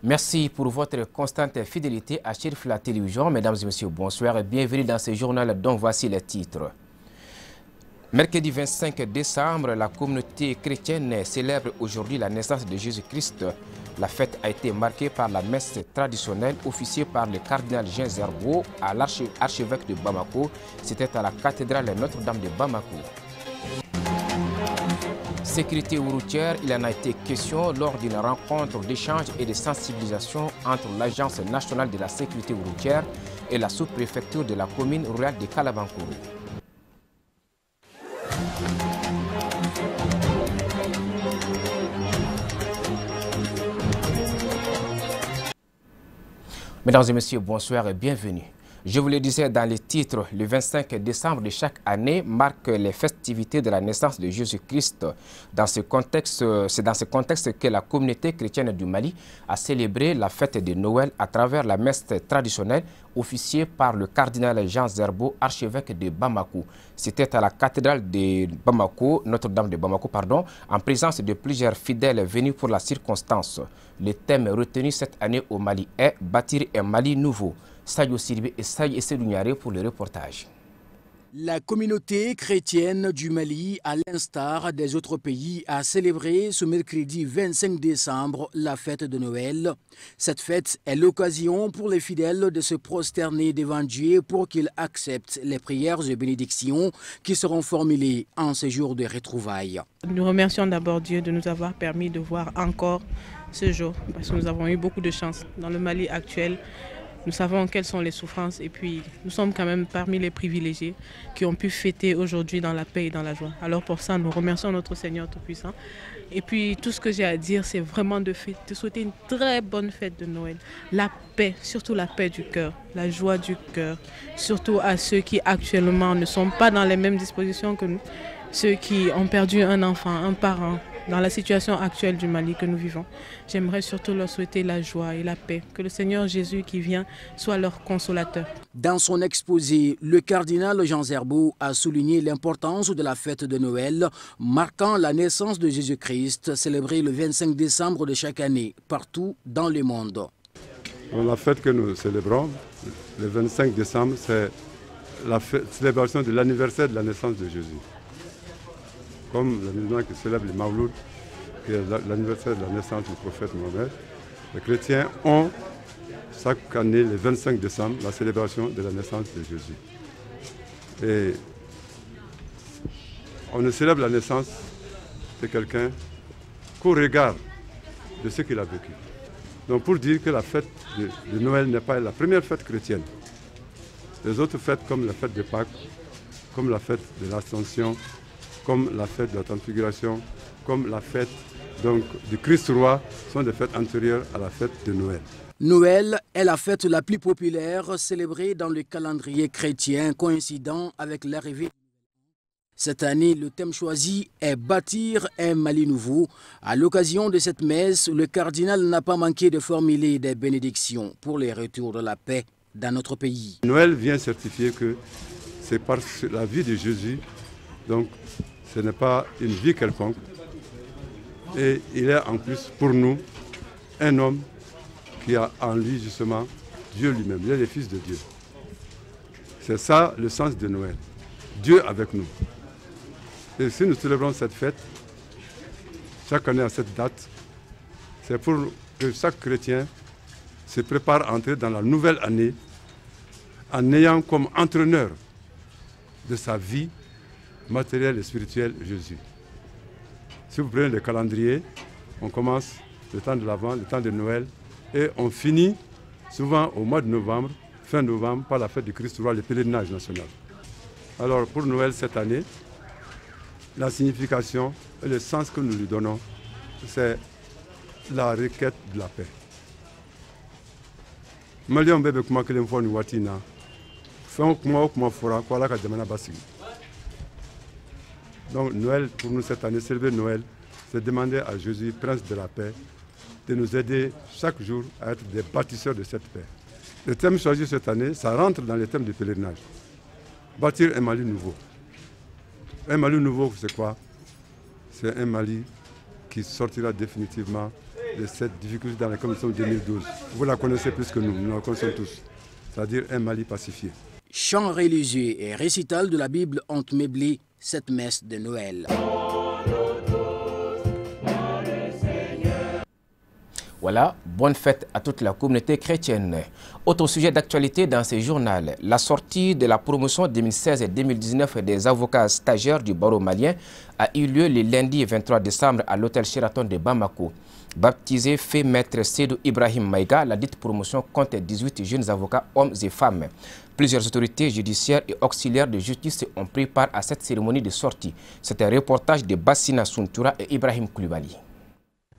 Merci pour votre constante fidélité à Chérif la télévision. Mesdames et messieurs, bonsoir et bienvenue dans ce journal dont voici les titres. Mercredi 25 décembre, la communauté chrétienne célèbre aujourd'hui la naissance de Jésus-Christ. La fête a été marquée par la messe traditionnelle officiée par le cardinal Jean Zerbo à l'archevêque de Bamako. C'était à la cathédrale Notre-Dame de Bamako. Sécurité routière, il en a été question lors d'une rencontre d'échange et de sensibilisation entre l'Agence nationale de la sécurité routière et la sous-préfecture de la commune rurale de Kalabankourou. Mesdames et messieurs, bonsoir et bienvenue. Je vous le disais dans les titres, le 25 décembre de chaque année marque les festivités de la naissance de Jésus-Christ. C'est dans ce contexte que la communauté chrétienne du Mali a célébré la fête de Noël à travers la messe traditionnelle officiée par le cardinal Jean Zerbo, archevêque de Bamako. C'était à la cathédrale de Bamako, Notre-Dame de Bamako, en présence de plusieurs fidèles venus pour la circonstance. Le thème retenu cette année au Mali est « Bâtir un Mali nouveau ». Sadio Siribé et Saïd Essedouniaré pour le reportage. La communauté chrétienne du Mali, à l'instar des autres pays, a célébré ce mercredi 25 décembre la fête de Noël. Cette fête est l'occasion pour les fidèles de se prosterner devant Dieu pour qu'il accepte les prières et bénédictions qui seront formulées en ce jour de retrouvailles. Nous remercions d'abord Dieu de nous avoir permis de voir encore ce jour, parce que nous avons eu beaucoup de chance dans le Mali actuel. Nous savons quelles sont les souffrances et puis nous sommes quand même parmi les privilégiés qui ont pu fêter aujourd'hui dans la paix et dans la joie. Alors pour ça, nous remercions notre Seigneur Tout-Puissant. Et puis tout ce que j'ai à dire, c'est vraiment de souhaiter une très bonne fête de Noël. La paix, surtout la paix du cœur, la joie du cœur, surtout à ceux qui actuellement ne sont pas dans les mêmes dispositions que nous, ceux qui ont perdu un enfant, un parent. Dans la situation actuelle du Mali que nous vivons, j'aimerais surtout leur souhaiter la joie et la paix, que le Seigneur Jésus qui vient soit leur consolateur. Dans son exposé, le cardinal Jean Zerbo a souligné l'importance de la fête de Noël, marquant la naissance de Jésus-Christ, célébrée le 25 décembre de chaque année, partout dans le monde. La fête que nous célébrons, le 25 décembre, c'est la célébration de l'anniversaire de la naissance de Jésus. Comme les musulmans qui célèbrent le Mawlud, qui est l'anniversaire de la naissance du prophète Mohammed, les chrétiens ont chaque année, le 25 décembre, la célébration de la naissance de Jésus. Et on ne célèbre la naissance de quelqu'un qu'au regard de ce qu'il a vécu. Donc pour dire que la fête de Noël n'est pas la première fête chrétienne. Les autres fêtes comme la fête de Pâques, comme la fête de l'Ascension, comme la fête de la Transfiguration, comme la fête donc, du Christ roi, sont des fêtes antérieures à la fête de Noël. Noël est la fête la plus populaire célébrée dans le calendrier chrétien, coïncidant avec l'arrivée. Cette année, le thème choisi est « Bâtir un Mali nouveau ». À l'occasion de cette messe, le cardinal n'a pas manqué de formuler des bénédictions pour le retour de la paix dans notre pays. Noël vient certifier que c'est par la vie de Jésus, donc ce n'est pas une vie quelconque. Et il est en plus pour nous un homme qui a en lui justement Dieu lui-même. Il est le Fils de Dieu. C'est ça le sens de Noël. Dieu avec nous. Et si nous célébrons cette fête, chaque année à cette date, c'est pour que chaque chrétien se prépare à entrer dans la nouvelle année en ayant comme entraîneur de sa vie matériel et spirituel Jésus. Si vous prenez le calendrier, on commence le temps de l'Avent, le temps de Noël, et on finit souvent au mois de novembre, fin novembre, par la fête du Christ roi, le pèlerinage national. Alors pour Noël cette année, la signification et le sens que nous lui donnons, c'est la requête de la paix. Malion bébé kuma kelen fo ni watina, fɛn kuma fɔra ko Ala ka jamana basigi. Donc Noël, pour nous cette année, célébrer Noël, c'est demander à Jésus, Prince de la paix, de nous aider chaque jour à être des bâtisseurs de cette paix. Le thème choisi cette année, ça rentre dans les thèmes du pèlerinage. Bâtir un Mali nouveau. Un Mali nouveau, c'est quoi? C'est un Mali qui sortira définitivement de cette difficulté dans laquelle nous sommes en 2012. Vous la connaissez plus que nous la connaissons tous. C'est-à-dire un Mali pacifié. Chants religieux et récital de la Bible ont meublé cette messe de Noël. Voilà, bonne fête à toute la communauté chrétienne. Autre sujet d'actualité dans ce journal, la sortie de la promotion 2016 et 2019 des avocats stagiaires du barreau malien a eu lieu le lundi 23 décembre à l'hôtel Sheraton de Bamako. Baptisé fait maître Seydou Ibrahim Maïga, la dite promotion compte 18 jeunes avocats, hommes et femmes. Plusieurs autorités judiciaires et auxiliaires de justice ont pris part à cette cérémonie de sortie. C'est un reportage de Bassina Sountoura et Ibrahim Koulibaly.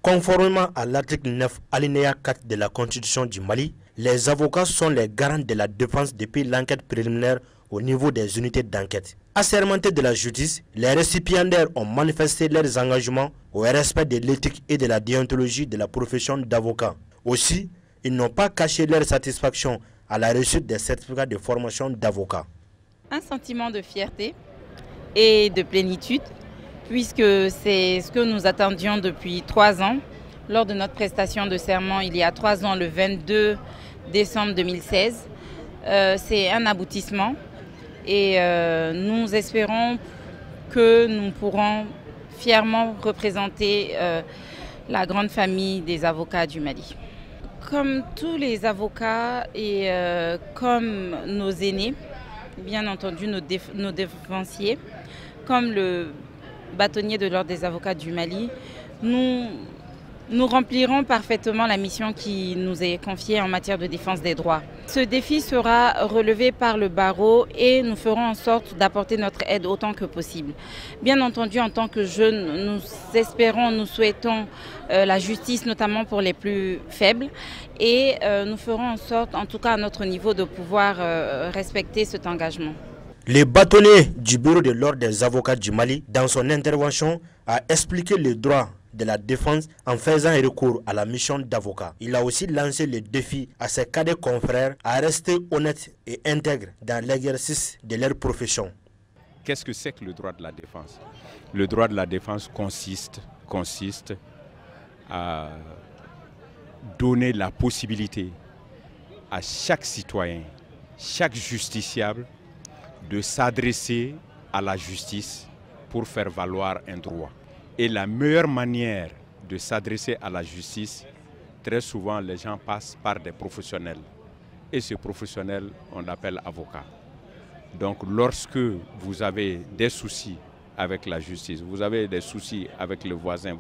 Conformément à l'article 9, alinéa 4 de la Constitution du Mali, les avocats sont les garants de la défense depuis l'enquête préliminaire au niveau des unités d'enquête. Assermentés de la justice, les récipiendaires ont manifesté leurs engagements au respect de l'éthique et de la déontologie de la profession d'avocat. Aussi, ils n'ont pas caché leur satisfaction à la réussite des certificats de formation d'avocat. Un sentiment de fierté et de plénitude, puisque c'est ce que nous attendions depuis 3 ans. Lors de notre prestation de serment, il y a 3 ans, le 22 décembre 2016, c'est un aboutissement et nous espérons que nous pourrons fièrement représenter la grande famille des avocats du Mali. Comme tous les avocats et comme nos aînés, bien entendu nos défensiers, comme le bâtonnier de l'ordre des avocats du Mali, nous remplirons parfaitement la mission qui nous est confiée en matière de défense des droits. Ce défi sera relevé par le barreau et nous ferons en sorte d'apporter notre aide autant que possible. Bien entendu, en tant que jeunes, nous espérons, nous souhaitons la justice, notamment pour les plus faibles, et nous ferons en sorte, en tout cas à notre niveau, de pouvoir respecter cet engagement. Le bâtonnier du bureau de l'ordre des avocats du Mali, dans son intervention, a expliqué le droit de la défense en faisant recours à la mission d'avocat. Il a aussi lancé le défi à ses cadets confrères à rester honnêtes et intègres dans l'exercice de leur profession. Qu'est-ce que c'est que le droit de la défense? Le droit de la défense consiste à donner la possibilité à chaque citoyen, chaque justiciable, de s'adresser à la justice pour faire valoir un droit. Et la meilleure manière de s'adresser à la justice, très souvent les gens passent par des professionnels. Et ces professionnels, on l'appelle avocat. Donc lorsque vous avez des soucis avec la justice, vous avez des soucis avec le voisin,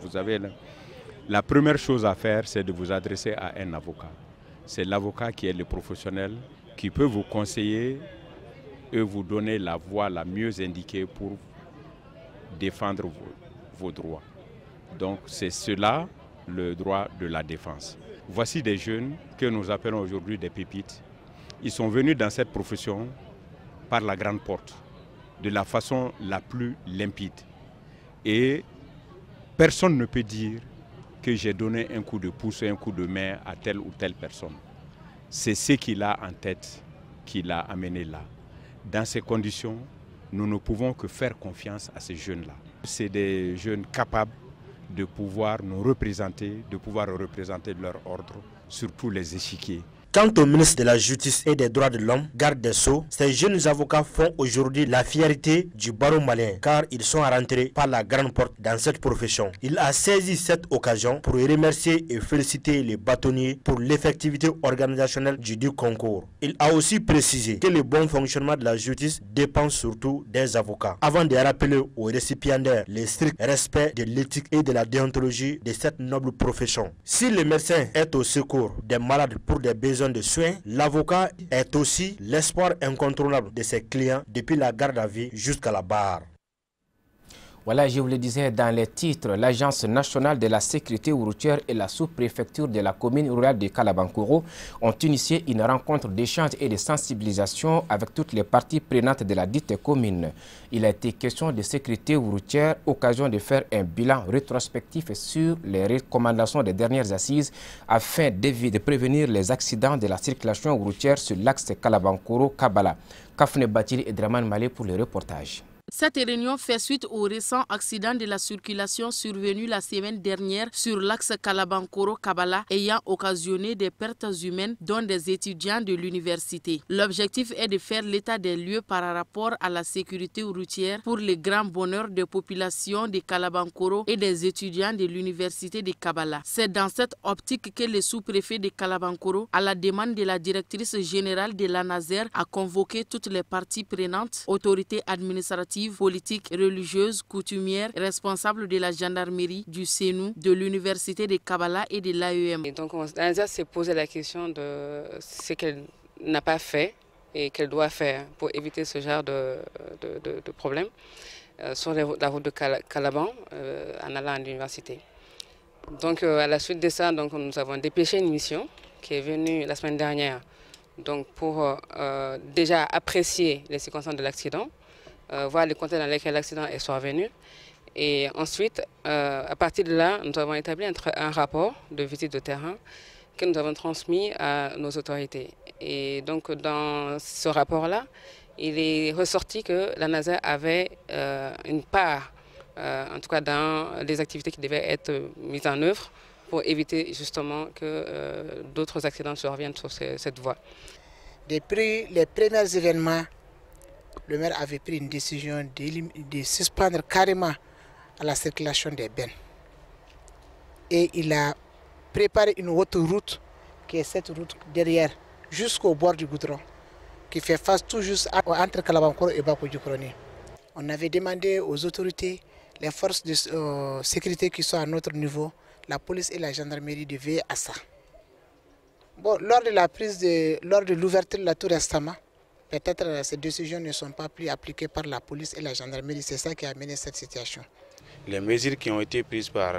la première chose à faire, c'est de vous adresser à un avocat. C'est l'avocat qui est le professionnel, qui peut vous conseiller et vous donner la voie la mieux indiquée pour défendre vos droits. Donc c'est cela le droit de la défense. Voici des jeunes que nous appelons aujourd'hui des pépites. Ils sont venus dans cette profession par la grande porte, de la façon la plus limpide. Et personne ne peut dire que j'ai donné un coup de pouce et un coup de main à telle ou telle personne. C'est ce qu'il a en tête qui l'a amené là. Dans ces conditions, nous ne pouvons que faire confiance à ces jeunes-là. C'est des jeunes capables de pouvoir nous représenter, de pouvoir représenter leur ordre sur tous les échiquiers. Quant au ministre de la Justice et des Droits de l'Homme, garde des Sceaux, ces jeunes avocats font aujourd'hui la fierté du barreau malien car ils sont rentrés par la grande porte dans cette profession. Il a saisi cette occasion pour remercier et féliciter les bâtonniers pour l'effectivité organisationnelle du concours. Il a aussi précisé que le bon fonctionnement de la justice dépend surtout des avocats, avant de rappeler aux récipiendaires le strict respect de l'éthique et de la déontologie de cette noble profession. Si le médecin est au secours des malades pour des besoins de soins, l'avocat est aussi l'espoir incontournable de ses clients depuis la garde à vue jusqu'à la barre. Voilà, je vous le disais dans les titres, l'Agence nationale de la sécurité routière et la sous-préfecture de la commune rurale de Kalabankoro ont initié une rencontre d'échange et de sensibilisation avec toutes les parties prenantes de la dite commune. Il a été question de sécurité routière, occasion de faire un bilan rétrospectif sur les recommandations des dernières assises afin de prévenir les accidents de la circulation routière sur l'axe Kalabankoro-Kabala. Kafne Batili et Draman Malé pour le reportage. Cette réunion fait suite au récent accident de la circulation survenu la semaine dernière sur l'axe Kalabankoro-Kabala ayant occasionné des pertes humaines dont des étudiants de l'université. L'objectif est de faire l'état des lieux par rapport à la sécurité routière pour le grand bonheur des populations de Kalabankoro et des étudiants de l'université de Kabala. C'est dans cette optique que le sous-préfet de Kalabankoro, à la demande de la directrice générale de l'ANASER, a convoqué toutes les parties prenantes, autorités administratives, politiques, religieuses, coutumières, responsables de la gendarmerie, du CENU, de l'université de Kabala et de l'AEM. Donc l'ANASER s'est posé la question de ce qu'elle n'a pas fait et qu'elle doit faire pour éviter ce genre de problème sur la route de Calaban en allant à l'université. Donc à la suite de ça, donc, nous avons dépêché une mission qui est venue la semaine dernière donc, pour déjà apprécier les circonstances de l'accident, voir les contextes dans lesquels l'accident est survenu. Et ensuite, à partir de là, nous avons établi un rapport de visite de terrain que nous avons transmis à nos autorités. Et donc, dans ce rapport-là, il est ressorti que l'ANASER avait une part, en tout cas dans les activités qui devaient être mises en œuvre pour éviter justement que d'autres accidents surviennent sur cette voie. Depuis les premiers événements, le maire avait pris une décision de suspendre carrément à la circulation des bennes. Et il a préparé une autre route, qui est cette route derrière, jusqu'au bord du goudron, qui fait face tout juste entre Kalabankoro et Bakodjoukroni. On avait demandé aux autorités, les forces de sécurité qui sont à notre niveau, la police et la gendarmerie de veiller à ça. Bon, lors de l'ouverture de la tour récemment, peut-être ces décisions ne sont pas plus appliquées par la police et la gendarmerie. C'est ça qui a amené cette situation. Les mesures qui ont été prises par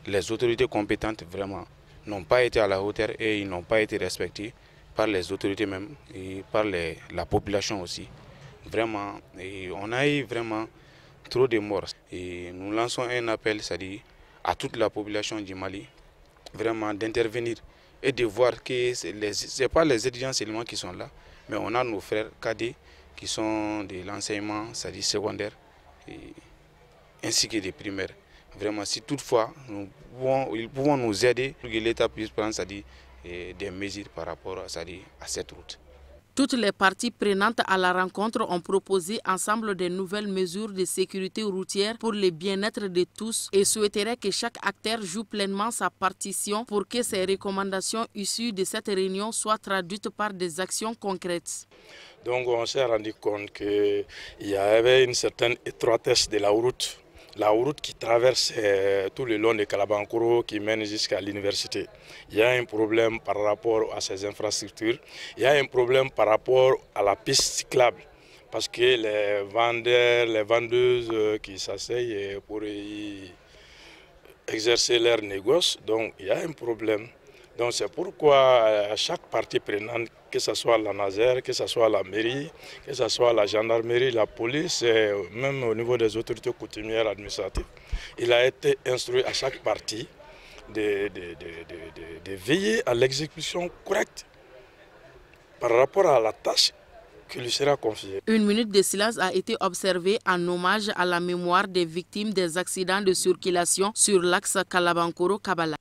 les autorités compétentes vraiment n'ont pas été à la hauteur et ils n'ont pas été respectés par les autorités même et par la population aussi. Vraiment, et on a eu vraiment trop de morts. Et nous lançons un appel, c'est-à-dire à toute la population du Mali, vraiment d'intervenir et de voir que ce n'est pas les étudiants seulement qui sont là, mais on a nos frères cadets qui sont de l'enseignement, c'est-à-dire secondaire, ainsi que des primaires. Vraiment, si toutefois, ils pouvons nous aider pour que l'État puisse prendre des mesures par rapport à cette route. Toutes les parties prenantes à la rencontre ont proposé ensemble de nouvelles mesures de sécurité routière pour le bien-être de tous et souhaiteraient que chaque acteur joue pleinement sa partition pour que ces recommandations issues de cette réunion soient traduites par des actions concrètes. Donc on s'est rendu compte qu'il y avait une certaine étroitesse de la route qui traverse tout le long de Kalabankoro qui mène jusqu'à l'université. Il y a un problème par rapport à ces infrastructures, il y a un problème par rapport à la piste cyclable parce que les vendeurs, les vendeuses qui s'asseyent pour y exercer leur négoce, donc il y a un problème. Donc c'est pourquoi à chaque partie prenante, que ce soit l'ANASER, que ce soit la mairie, que ce soit la gendarmerie, la police, et même au niveau des autorités coutumières administratives, il a été instruit à chaque partie de veiller à l'exécution correcte par rapport à la tâche qui lui sera confiée. Une minute de silence a été observée en hommage à la mémoire des victimes des accidents de circulation sur l'axe Kalabankoro-Kabala.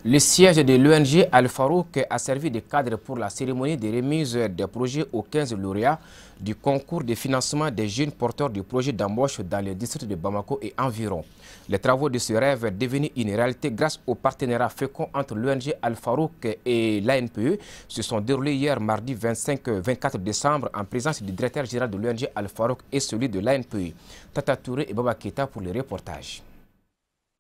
Le siège de l'ONG Al-Farouk a servi de cadre pour la cérémonie de remise des projets aux 15 lauréats du concours de financement des jeunes porteurs de projets d'embauche dans le district de Bamako et environ. Les travaux de ce rêve devenus une réalité grâce au partenariat fécond entre l'ONG Al-Farouk et l'ANPE se sont déroulés hier mardi 24 décembre en présence du directeur général de l'ONG Al-Farouk et celui de l'ANPE. Tata Touré et Baba Keita pour le reportage.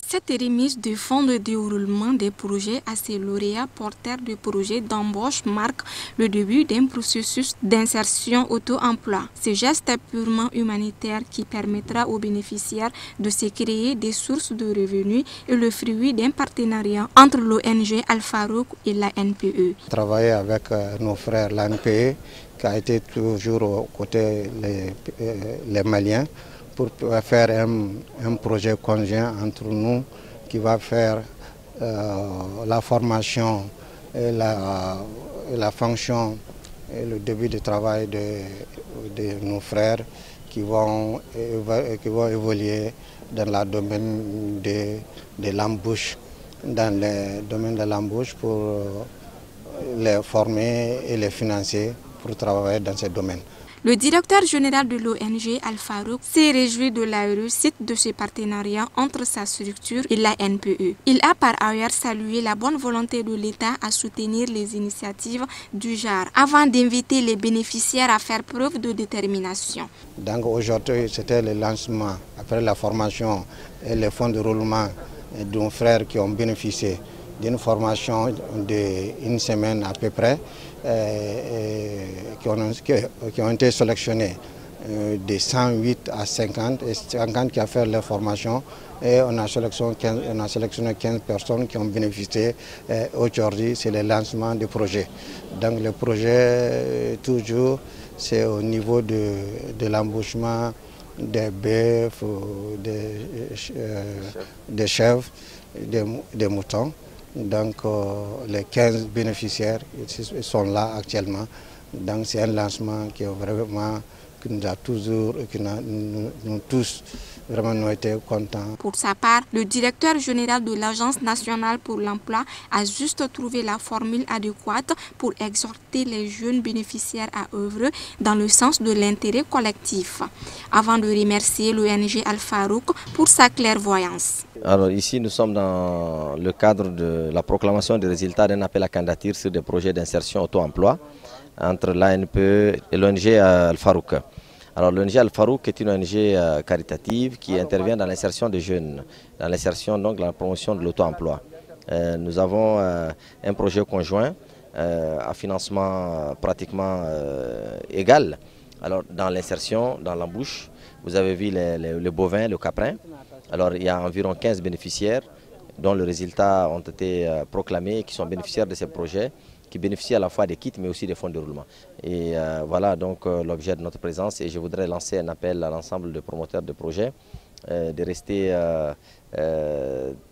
Cette remise de fonds de déroulement des projets à ces lauréats porteurs de projets d'embauche marque le début d'un processus d'insertion auto-emploi. Ce geste est purement humanitaire qui permettra aux bénéficiaires de se créer des sources de revenus et le fruit d'un partenariat entre l'ONG Al-Farouk et la NPE. Travailler avec nos frères l'ANPE qui a été toujours aux côtés les Maliens pour faire un projet conjoint entre nous qui va faire la formation et la fonction et le début de travail de nos frères qui vont évoluer dans le domaine de l'embauche, pour les former et les financer pour travailler dans ce domaine. Le directeur général de l'ONG Al-Farouk s'est réjoui de la réussite de ce partenariat entre sa structure et la NPE. Il a par ailleurs salué la bonne volonté de l'État à soutenir les initiatives du genre avant d'inviter les bénéficiaires à faire preuve de détermination. Donc aujourd'hui, c'était le lancement, après la formation et les fonds de roulement de nos frères qui ont bénéficié d'une formation d'une semaine à peu près, qui ont été sélectionnés de 108 à 50, et 50 qui ont fait leur formation, et on a sélectionné 15 personnes qui ont bénéficié. Aujourd'hui, c'est le lancement du projet. Donc le projet, toujours, c'est au niveau de l'embauchement des bœufs, des chèvres, des moutons. Donc les 15 bénéficiaires sont là actuellement. Donc c'est un lancement qui nous a toujours, nous tous vraiment nous été contents. Pour sa part, le directeur général de l'Agence nationale pour l'emploi a juste trouvé la formule adéquate pour exhorter les jeunes bénéficiaires à œuvrer dans le sens de l'intérêt collectif, avant de remercier l'ONG Al-Farouk pour sa clairvoyance. Alors ici, nous sommes dans le cadre de la proclamation des résultats d'un appel à candidature sur des projets d'insertion auto-emploi entre l'ANPE et l'ONG Al-Farouk. Alors l'ONG Al-Farouk est une ONG caritative qui intervient dans l'insertion des jeunes, dans l'insertion, donc dans la promotion de l'auto-emploi. Nous avons un projet conjoint à financement pratiquement égal. Alors dans l'insertion, dans l'embauche, vous avez vu les bovins, le caprin. Alors il y a environ 15 bénéficiaires dont les résultats ont été proclamés et qui sont bénéficiaires de ces projets, qui bénéficient à la fois des kits mais aussi des fonds de roulement. Et voilà donc l'objet de notre présence, et je voudrais lancer un appel à l'ensemble des promoteurs de projets de rester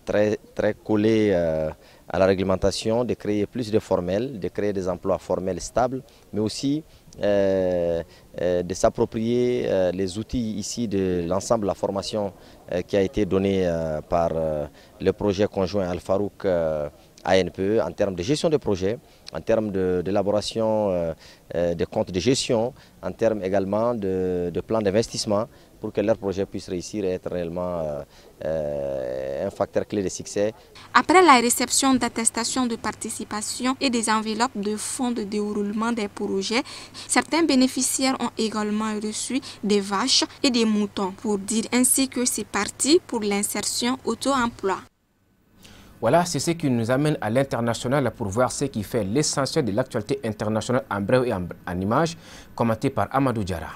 très collés à la réglementation, de créer plus de formels, de créer des emplois formels stables, mais aussi de s'approprier les outils ici de l'ensemble de la formation qui a été donnée par le projet conjoint Al-Farouk ANPE en termes de gestion de projet, en termes d'élaboration des comptes de gestion, en termes également de plans d'investissement pour que leur projet puisse réussir et être réellement un facteur clé de succès. Après la réception d'attestations de participation et des enveloppes de fonds de déroulement des projets, certains bénéficiaires ont également reçu des vaches et des moutons pour dire ainsi que c'est parti pour l'insertion auto-emploi. Voilà, c'est ce qui nous amène à l'international pour voir ce qui fait l'essentiel de l'actualité internationale en bref et en images, commenté par Amadou Diarra.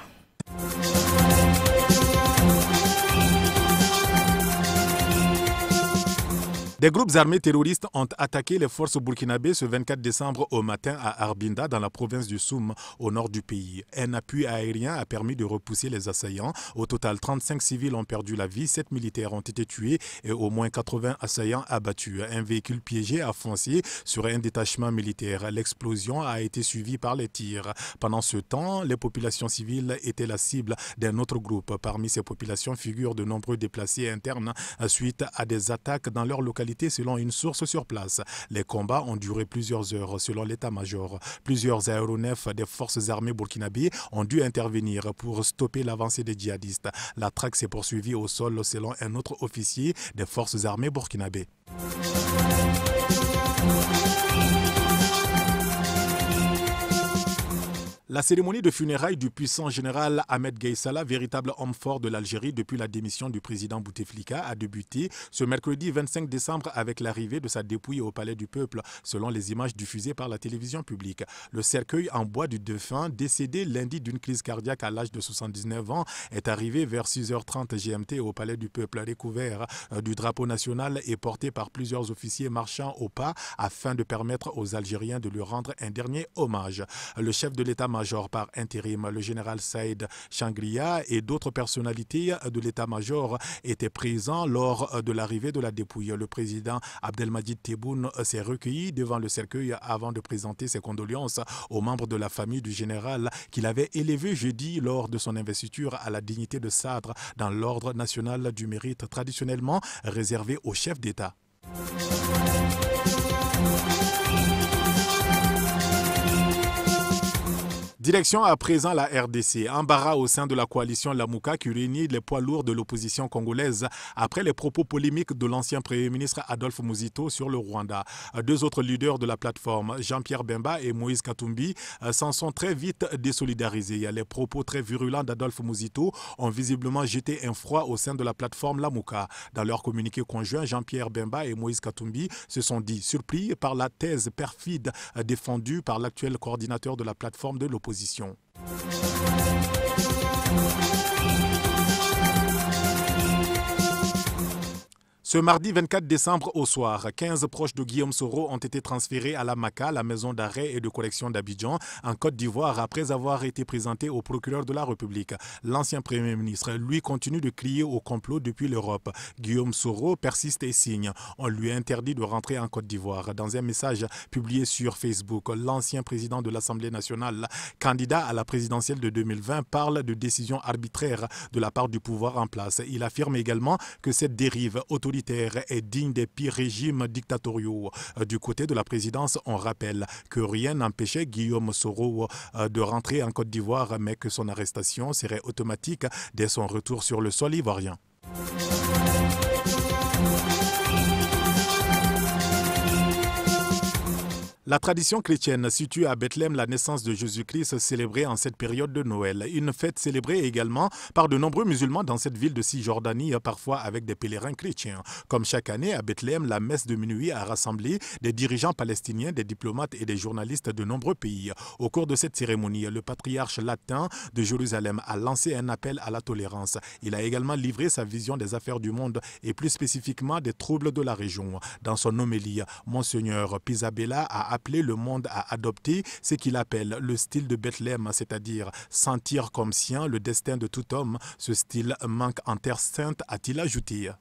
Des groupes armés terroristes ont attaqué les forces burkinabées ce 24 décembre au matin à Arbinda, dans la province du Soum, au nord du pays. Un appui aérien a permis de repousser les assaillants. Au total, 35 civils ont perdu la vie, 7 militaires ont été tués et au moins 80 assaillants abattus. Un véhicule piégé a foncé sur un détachement militaire. L'explosion a été suivie par les tirs. Pendant ce temps, les populations civiles étaient la cible d'un autre groupe. Parmi ces populations figurent de nombreux déplacés internes suite à des attaques dans leur localité, selon une source sur place. Les combats ont duré plusieurs heures selon l'état-major. Plusieurs aéronefs des forces armées burkinabées ont dû intervenir pour stopper l'avancée des djihadistes. La traque s'est poursuivie au sol selon un autre officier des forces armées burkinabées. La cérémonie de funérailles du puissant général Ahmed Gaïssala, véritable homme fort de l'Algérie depuis la démission du président Bouteflika, a débuté ce mercredi 25 décembre avec l'arrivée de sa dépouille au Palais du Peuple, selon les images diffusées par la télévision publique. Le cercueil en bois du défunt, décédé lundi d'une crise cardiaque à l'âge de 79 ans, est arrivé vers 6h30 GMT au Palais du Peuple, recouvert du drapeau national et porté par plusieurs officiers marchant au pas afin de permettre aux Algériens de lui rendre un dernier hommage. Le chef de l'état-major par intérim, le général Saïd Changria et d'autres personnalités de l'état-major étaient présents lors de l'arrivée de la dépouille. Le président Abdelmadjid Tebboune s'est recueilli devant le cercueil avant de présenter ses condoléances aux membres de la famille du général qu'il avait élevé jeudi lors de son investiture à la dignité de Sadr dans l'ordre national du mérite traditionnellement réservé aux chefs d'État. Direction à présent la RDC, embarras au sein de la coalition Lamouka qui réunit les poids lourds de l'opposition congolaise après les propos polémiques de l'ancien Premier ministre Adolphe Muzito sur le Rwanda. Deux autres leaders de la plateforme, Jean-Pierre Bemba et Moïse Katumbi, s'en sont très vite désolidarisés. Les propos très virulents d'Adolphe Muzito ont visiblement jeté un froid au sein de la plateforme Lamouka. Dans leur communiqué conjoint, Jean-Pierre Bemba et Moïse Katumbi se sont dit surpris par la thèse perfide défendue par l'actuel coordinateur de la plateforme de l'opposition. Ce mardi 24 décembre au soir, 15 proches de Guillaume Soro ont été transférés à la MACA, la maison d'arrêt et de correction d'Abidjan, en Côte d'Ivoire, après avoir été présentés au procureur de la République. L'ancien Premier ministre, lui, continue de crier au complot depuis l'Europe. Guillaume Soro persiste et signe. On lui a interdit de rentrer en Côte d'Ivoire. Dans un message publié sur Facebook, l'ancien président de l'Assemblée nationale, candidat à la présidentielle de 2020, parle de décisions arbitraires de la part du pouvoir en place. Il affirme également que cette dérive autoritaire est digne des pires régimes dictatoriaux. Du côté de la présidence, on rappelle que rien n'empêchait Guillaume Soro de rentrer en Côte d'Ivoire, mais que son arrestation serait automatique dès son retour sur le sol ivoirien. La tradition chrétienne situe à Bethléem la naissance de Jésus-Christ célébrée en cette période de Noël. Une fête célébrée également par de nombreux musulmans dans cette ville de Cisjordanie, parfois avec des pèlerins chrétiens. Comme chaque année, à Bethléem, la messe de minuit a rassemblé des dirigeants palestiniens, des diplomates et des journalistes de nombreux pays. Au cours de cette cérémonie, le patriarche latin de Jérusalem a lancé un appel à la tolérance. Il a également livré sa vision des affaires du monde et plus spécifiquement des troubles de la région. Dans son homélie, Monseigneur Pisabella a appelé le monde à adopter ce qu'il appelle le style de Bethléem, c'est-à-dire sentir comme sien le destin de tout homme. Ce style manque en terre sainte, a-t-il ajouté.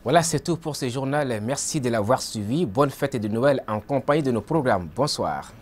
Voilà, c'est tout pour ce journal. Merci de l'avoir suivi. Bonne fête de Noël en compagnie de nos programmes. Bonsoir.